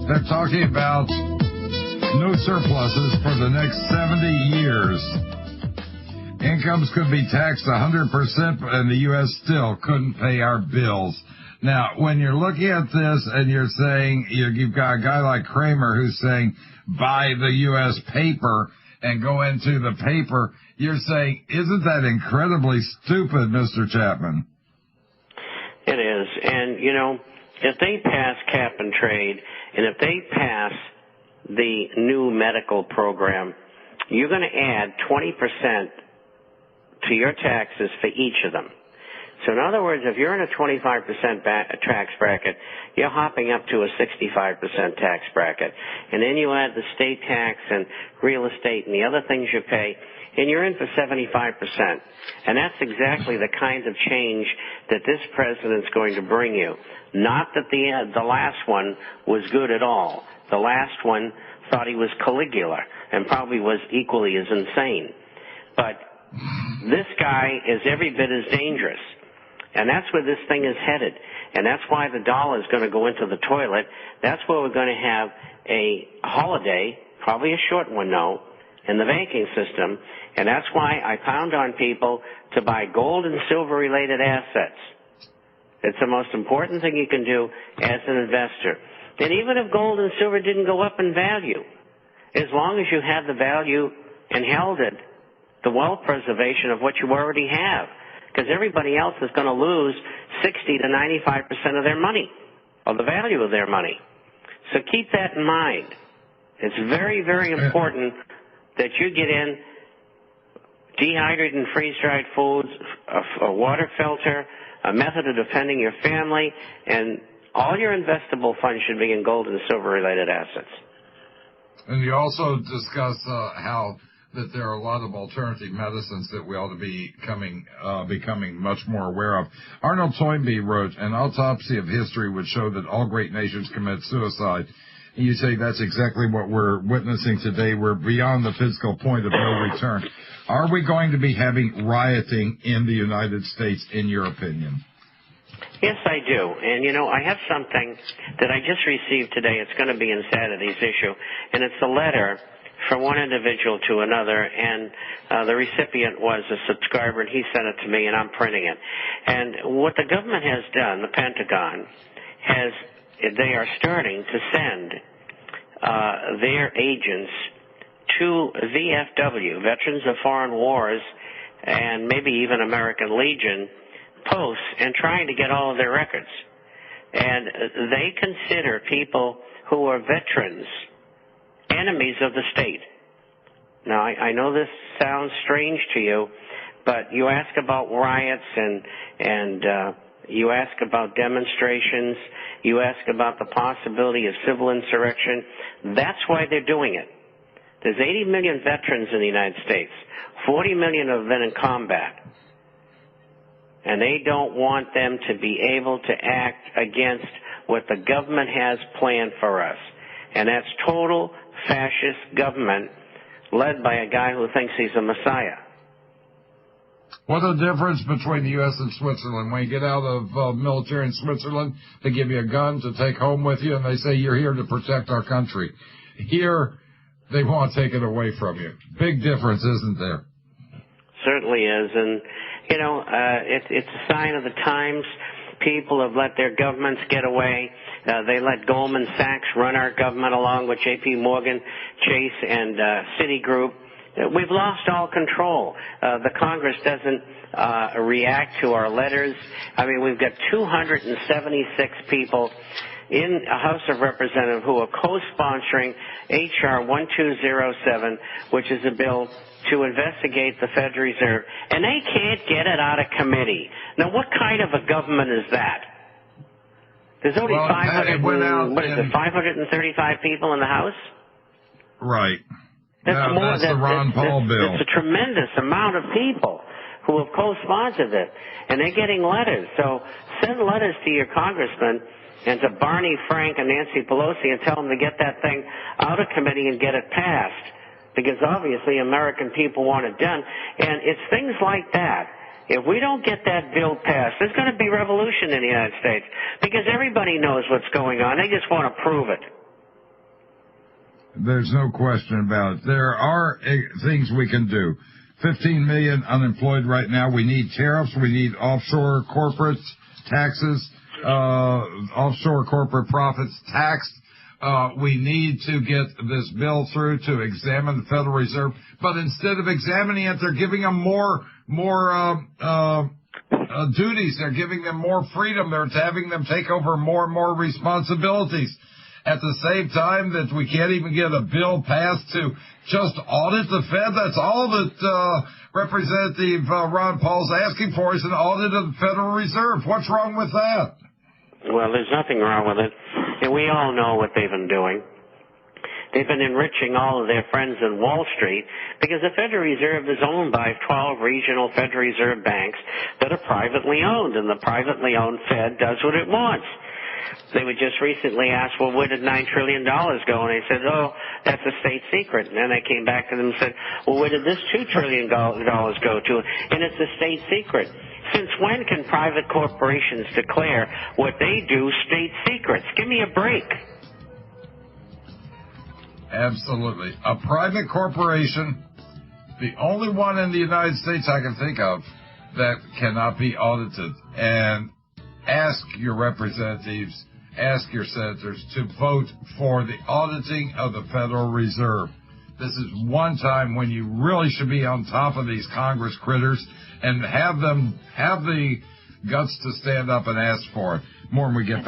They're talking about no surpluses for the next 70 years. Incomes could be taxed 100%, and the U.S. still couldn't pay our bills. Now, when you're looking at this and you're saying, you've got a guy like Kramer who's saying, buy the U.S. paper and go into the paper, you're saying, isn't that incredibly stupid, Mr. Chapman? It is. And, if they pass cap and trade, and if they pass the new medical program, you're going to add 20% to your taxes for each of them. So in other words, if you're in a 25% tax bracket, you're hopping up to a 65% tax bracket. And then you add the state tax and real estate and the other things you pay, and you're in for 75%. And that's exactly the kind of change that this president's going to bring you. Not that the last one was good at all. The last one thought he was Caligula and probably was equally as insane. But this guy is every bit as dangerous. And that's where this thing is headed. And that's why the dollar is going to go into the toilet. That's where we're going to have a holiday, probably a short one now, in the banking system. And that's why I pound on people to buy gold and silver-related assets. It's the most important thing you can do as an investor. And even if gold and silver didn't go up in value, as long as you have the value and held it, the wealth preservation of what you already have, because everybody else is going to lose 60 to 95% of their money, of the value of their money. So keep that in mind. It's very, very important that you get in dehydrated and freeze-dried foods, a water filter, a method of defending your family, and all your investable funds should be in gold and silver-related assets. And you also discuss how that there are a lot of alternative medicines that we ought to be becoming much more aware of. Arnold Toynbee wrote, an autopsy of history would show that all great nations commit suicide. And you say that's exactly what we're witnessing today. We're beyond the physical point of no return. Are we going to be having rioting in the United States, in your opinion? Yes, I do. And, I have something that I just received today. It's going to be in Saturday's issue. And it's a letter from one individual to another, and the recipient was a subscriber, and he sent it to me, and I'm printing it. And what the government has done, the Pentagon, they are starting to send their agents to VFW, Veterans of Foreign Wars, and maybe even American Legion posts, and trying to get all of their records. And they consider people who are veterans enemies of the state. Now, I know this sounds strange to you, but you ask about riots and you ask about demonstrations, you ask about the possibility of civil insurrection. That's why they're doing it. There's 80 million veterans in the United States. 40 million have been in combat. And they don't want them to be able to act against what the government has planned for us. And that's total fascist government led by a guy who thinks he's a messiah. What's the difference between the U.S. and Switzerland? When you get out of military in Switzerland, they give you a gun to take home with you, and they say you're here to protect our country. Here, they want to take it away from you. Big difference, isn't there? Certainly is, and, it's a sign of the times. People have let their governments get away. They let Goldman Sachs run our government along with J.P. Morgan, Chase, and Citigroup. We've lost all control. The Congress doesn't react to our letters. I mean, we've got 276 people in a House of Representatives who are co-sponsoring H.R. 1207, which is a bill to investigate the Federal Reserve, and they can't get it out of committee. Now, what kind of a government is that? There's only 535 people in the House? Right. That's the Ron Paul bill. It's a tremendous amount of people who have co-sponsored it, and they're getting letters. So send letters to your congressman and to Barney Frank and Nancy Pelosi and tell them to get that thing out of committee and get it passed, because obviously American people want it done. And it's things like that. If we don't get that bill passed, there's going to be revolution in the United States, because everybody knows what's going on. They just want to prove it. There's no question about it. There are things we can do. 15 million unemployed right now. We need tariffs. We need offshore corporate taxes, offshore corporate profits taxed. We need to get this bill through to examine the Federal Reserve. But instead of examining it, they're giving them more duties. They're giving them more freedom. They're having them take over more and more responsibilities. At the same time that we can't even get a bill passed to just audit the Fed. That's all that Representative Ron Paul's asking for is an audit of the Federal Reserve. What's wrong with that? Well, there's nothing wrong with it. And we all know what they've been doing. They've been enriching all of their friends in Wall Street because the Federal Reserve is owned by 12 regional Federal Reserve banks that are privately owned, and the privately owned Fed does what it wants. They were just recently asked, well, where did $9 trillion go? And they said, oh, that's a state secret. And then they came back to them and said, well, where did this $2 trillion go to? And it's a state secret. Since when can private corporations declare what they do state secrets? Give me a break. Absolutely. A private corporation, the only one in the United States I can think of that cannot be audited. And ask your representatives, ask your senators to vote for the auditing of the Federal Reserve. This is one time when you really should be on top of these Congress critters and have them have the guts to stand up and ask for it. More when we get back.